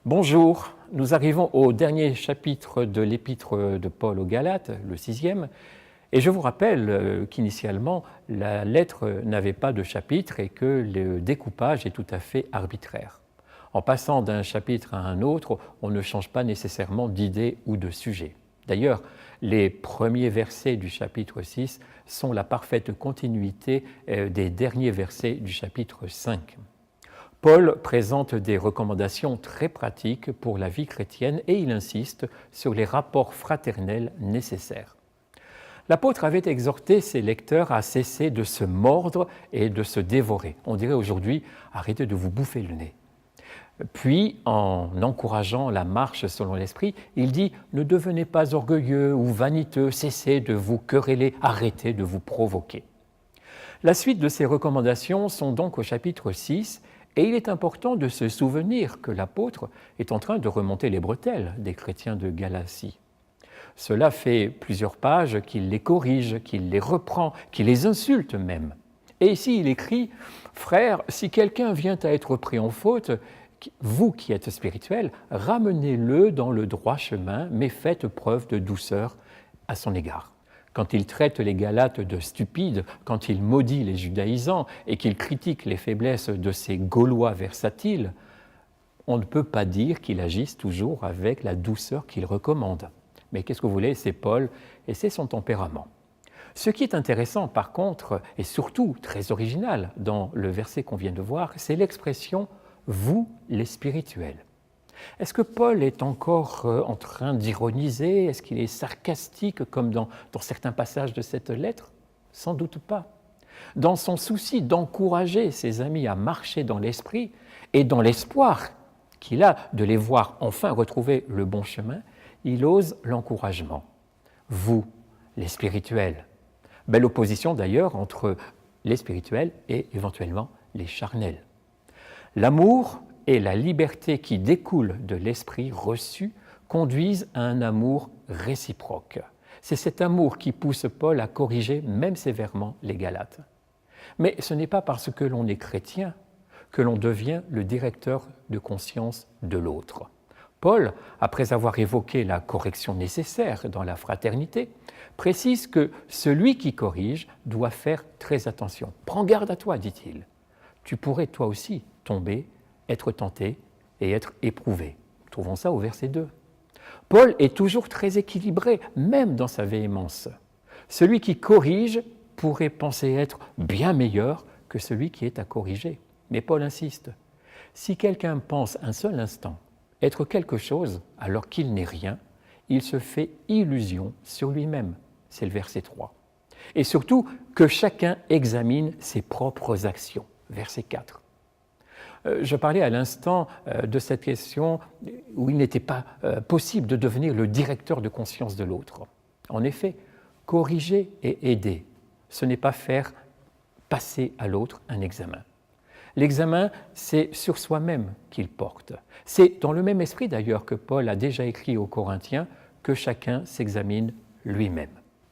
Bonjour, nous arrivons au dernier chapitre de l'épître de Paul aux Galates, le 6e, et je vous rappelle qu'initialement, la lettre n'avait pas de chapitre et que le découpage est tout à fait arbitraire. En passant d'un chapitre à un autre, on ne change pas nécessairement d'idée ou de sujet. D'ailleurs, les premiers versets du chapitre 6 sont la parfaite continuité des derniers versets du chapitre 5. Paul présente des recommandations très pratiques pour la vie chrétienne et il insiste sur les rapports fraternels nécessaires. L'apôtre avait exhorté ses lecteurs à cesser de se mordre et de se dévorer. On dirait aujourd'hui, arrêtez de vous bouffer le nez. Puis, en encourageant la marche selon l'esprit, il dit « Ne devenez pas orgueilleux ou vaniteux, cessez de vous quereller, arrêtez de vous provoquer ». La suite de ces recommandations sont donc au chapitre 6, et il est important de se souvenir que l'apôtre est en train de remonter les bretelles des chrétiens de Galatie. Cela fait plusieurs pages qu'il les corrige, qu'il les reprend, qu'il les insulte même. Et ici, il écrit « Frères, si quelqu'un vient à être pris en faute, vous qui êtes spirituels, ramenez-le dans le droit chemin, mais faites preuve de douceur à son égard. » Quand il traite les Galates de stupides, quand il maudit les judaïsants et qu'il critique les faiblesses de ces Gaulois versatiles, on ne peut pas dire qu'il agisse toujours avec la douceur qu'il recommande. Mais qu'est-ce que vous voulez, c'est Paul et c'est son tempérament. Ce qui est intéressant par contre, et surtout très original dans le verset qu'on vient de voir, c'est l'expression « vous les spirituels ». Est-ce que Paul est encore en train d'ironiser? Est-ce qu'il est sarcastique comme dans certains passages de cette lettre? Sans doute pas. Dans son souci d'encourager ses amis à marcher dans l'esprit et dans l'espoir qu'il a de les voir enfin retrouver le bon chemin, il ose l'encouragement. Vous, les spirituels. Belle opposition d'ailleurs entre les spirituels et éventuellement les charnels. L'amour et la liberté qui découle de l'esprit reçu conduisent à un amour réciproque. C'est cet amour qui pousse Paul à corriger même sévèrement les Galates. Mais ce n'est pas parce que l'on est chrétien que l'on devient le directeur de conscience de l'autre. Paul, après avoir évoqué la correction nécessaire dans la fraternité, précise que celui qui corrige doit faire très attention. « Prends garde à toi », dit-il. « Tu pourrais toi aussi tomber, être tenté et être éprouvé. » Trouvons ça au verset 2. Paul est toujours très équilibré, même dans sa véhémence. Celui qui corrige pourrait penser être bien meilleur que celui qui est à corriger. Mais Paul insiste. Si quelqu'un pense un seul instant être quelque chose alors qu'il n'est rien, il se fait illusion sur lui-même. C'est le verset 3. Et surtout, que chacun examine ses propres actions. Verset 4. Je parlais à l'instant de cette question où il n'était pas possible de devenir le directeur de conscience de l'autre. En effet, corriger et aider, ce n'est pas faire passer à l'autre un examen. L'examen, c'est sur soi-même qu'il porte. C'est dans le même esprit d'ailleurs que Paul a déjà écrit aux Corinthiens que chacun s'examine lui-même.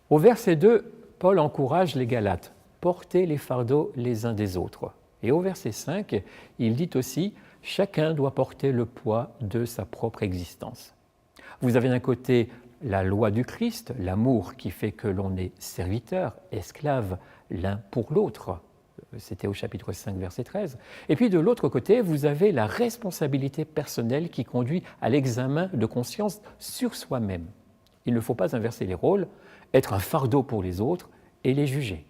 Au verset 2, Paul encourage les Galates, portez les fardeaux les uns des autres. Et au verset 5, il dit aussi « Chacun doit porter le poids de sa propre existence ». Vous avez d'un côté la loi du Christ, l'amour qui fait que l'on est serviteur, esclave l'un pour l'autre. C'était au chapitre 5, verset 13. Et puis de l'autre côté, vous avez la responsabilité personnelle qui conduit à l'examen de conscience sur soi-même. Il ne faut pas inverser les rôles, être un fardeau pour les autres et les juger.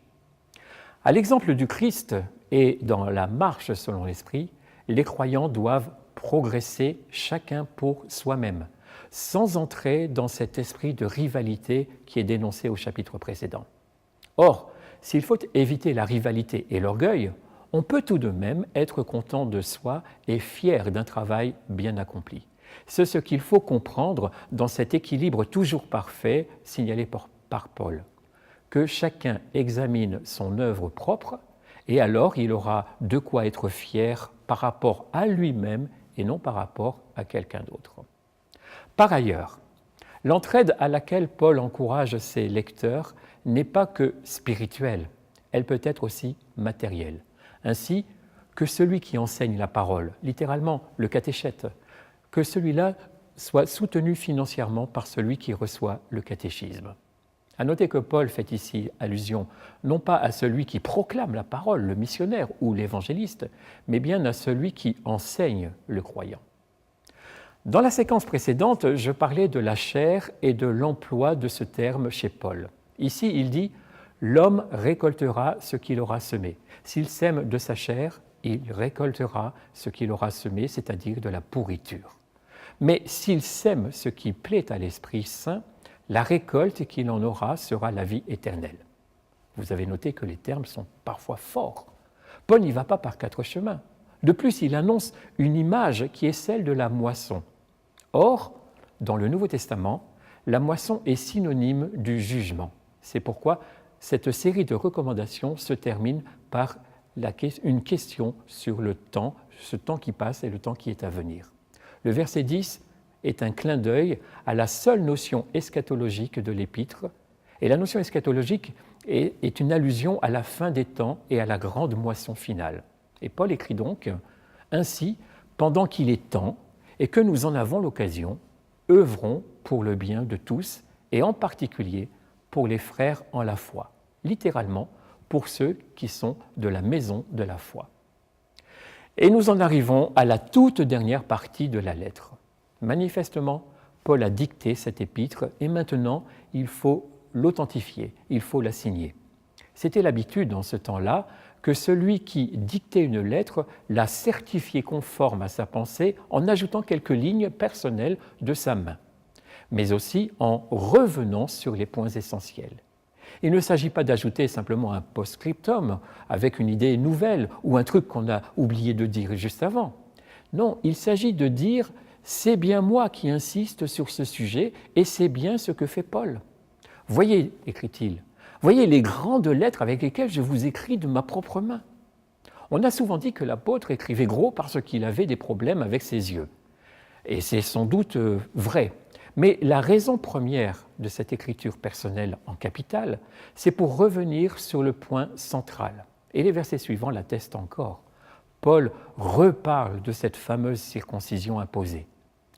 À l'exemple du Christ et dans la marche selon l'Esprit, les croyants doivent progresser chacun pour soi-même, sans entrer dans cet esprit de rivalité qui est dénoncé au chapitre précédent. Or, s'il faut éviter la rivalité et l'orgueil, on peut tout de même être content de soi et fier d'un travail bien accompli. C'est ce qu'il faut comprendre dans cet équilibre toujours parfait signalé par Paul. Que chacun examine son œuvre propre et alors il aura de quoi être fier par rapport à lui-même et non par rapport à quelqu'un d'autre. Par ailleurs, l'entraide à laquelle Paul encourage ses lecteurs n'est pas que spirituelle, elle peut être aussi matérielle. Ainsi que celui qui enseigne la parole, littéralement le catéchète, que celui-là soit soutenu financièrement par celui qui reçoit le catéchisme. À noter que Paul fait ici allusion non pas à celui qui proclame la parole, le missionnaire ou l'évangéliste, mais bien à celui qui enseigne le croyant. Dans la séquence précédente, je parlais de la chair et de l'emploi de ce terme chez Paul. Ici, il dit « L'homme récoltera ce qu'il aura semé. S'il sème de sa chair, il récoltera ce qu'il aura semé, c'est-à-dire de la pourriture. Mais s'il sème ce qui plaît à l'Esprit Saint, la récolte qu'il en aura sera la vie éternelle. » Vous avez noté que les termes sont parfois forts. Paul n'y va pas par quatre chemins. De plus, il annonce une image qui est celle de la moisson. Or, dans le Nouveau Testament, la moisson est synonyme du jugement. C'est pourquoi cette série de recommandations se termine par une question sur le temps, ce temps qui passe et le temps qui est à venir. Le verset 10 est un clin d'œil à la seule notion eschatologique de l'épître, et la notion eschatologique est une allusion à la fin des temps et à la grande moisson finale. Et Paul écrit donc « Ainsi, pendant qu'il est temps, et que nous en avons l'occasion, œuvrons pour le bien de tous, et en particulier pour les frères en la foi. » Littéralement, pour ceux qui sont de la maison de la foi. Et nous en arrivons à la toute dernière partie de la lettre. Manifestement, Paul a dicté cette épître et maintenant, il faut l'authentifier, il faut la signer. C'était l'habitude en ce temps-là que celui qui dictait une lettre la certifiait conforme à sa pensée en ajoutant quelques lignes personnelles de sa main, mais aussi en revenant sur les points essentiels. Il ne s'agit pas d'ajouter simplement un post-scriptum avec une idée nouvelle ou un truc qu'on a oublié de dire juste avant. Non, il s'agit de dire « c'est bien moi qui insiste sur ce sujet et c'est bien ce que fait Paul. Voyez, écrit-il, voyez les grandes lettres avec lesquelles je vous écris de ma propre main. » On a souvent dit que l'apôtre écrivait gros parce qu'il avait des problèmes avec ses yeux. Et c'est sans doute vrai. Mais la raison première de cette écriture personnelle en capitale, c'est pour revenir sur le point central. Et les versets suivants l'attestent encore. Paul reparle de cette fameuse circoncision imposée.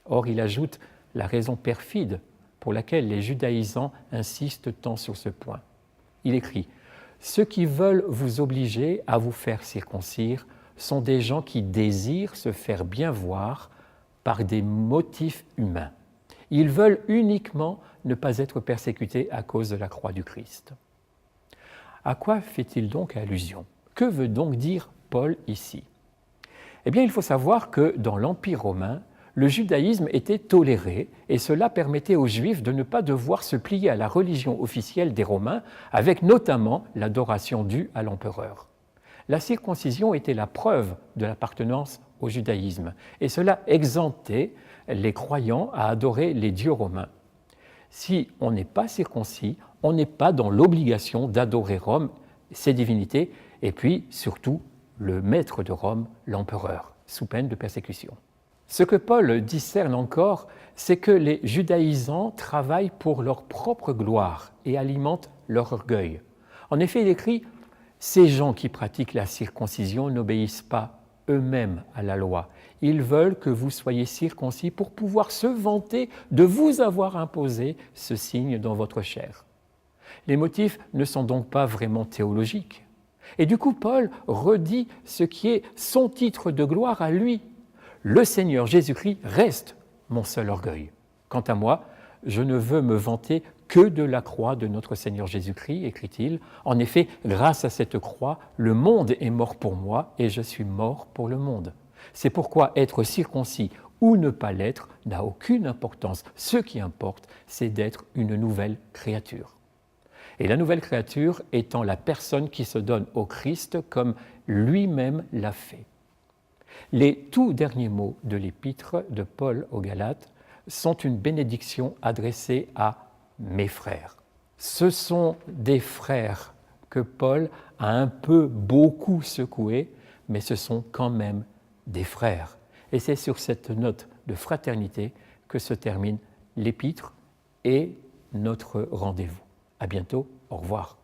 Or, il ajoute la raison perfide pour laquelle les judaïsants insistent tant sur ce point. Il écrit « Ceux qui veulent vous obliger à vous faire circoncire sont des gens qui désirent se faire bien voir par des motifs humains. Ils veulent uniquement ne pas être persécutés à cause de la croix du Christ. » À quoi fait-il donc allusion? Que veut donc dire Paul ici? Eh bien, il faut savoir que dans l'Empire romain, le judaïsme était toléré et cela permettait aux Juifs de ne pas devoir se plier à la religion officielle des Romains, avec notamment l'adoration due à l'empereur. La circoncision était la preuve de l'appartenance au judaïsme et cela exemptait les croyants à adorer les dieux romains. Si on n'est pas circoncis, on n'est pas dans l'obligation d'adorer Rome, ses divinités, et puis surtout le maître de Rome, l'empereur, sous peine de persécution. Ce que Paul discerne encore, c'est que les judaïsants travaillent pour leur propre gloire et alimentent leur orgueil. En effet, il écrit « Ces gens qui pratiquent la circoncision n'obéissent pas eux-mêmes à la loi. Ils veulent que vous soyez circoncis pour pouvoir se vanter de vous avoir imposé ce signe dans votre chair. » Les motifs ne sont donc pas vraiment théologiques. Et du coup, Paul redit ce qui est son titre de gloire à lui. Le Seigneur Jésus-Christ reste mon seul orgueil. Quant à moi, je ne veux me vanter que de la croix de notre Seigneur Jésus-Christ, écrit-il. En effet, grâce à cette croix, le monde est mort pour moi et je suis mort pour le monde. C'est pourquoi être circoncis ou ne pas l'être n'a aucune importance. Ce qui importe, c'est d'être une nouvelle créature. Et la nouvelle créature étant la personne qui se donne au Christ comme lui-même l'a fait. Les tout derniers mots de l'épître de Paul aux Galates sont une bénédiction adressée à « mes frères ». Ce sont des frères que Paul a un peu beaucoup secoués, mais ce sont quand même des frères. Et c'est sur cette note de fraternité que se termine l'épître et notre rendez-vous. À bientôt, au revoir.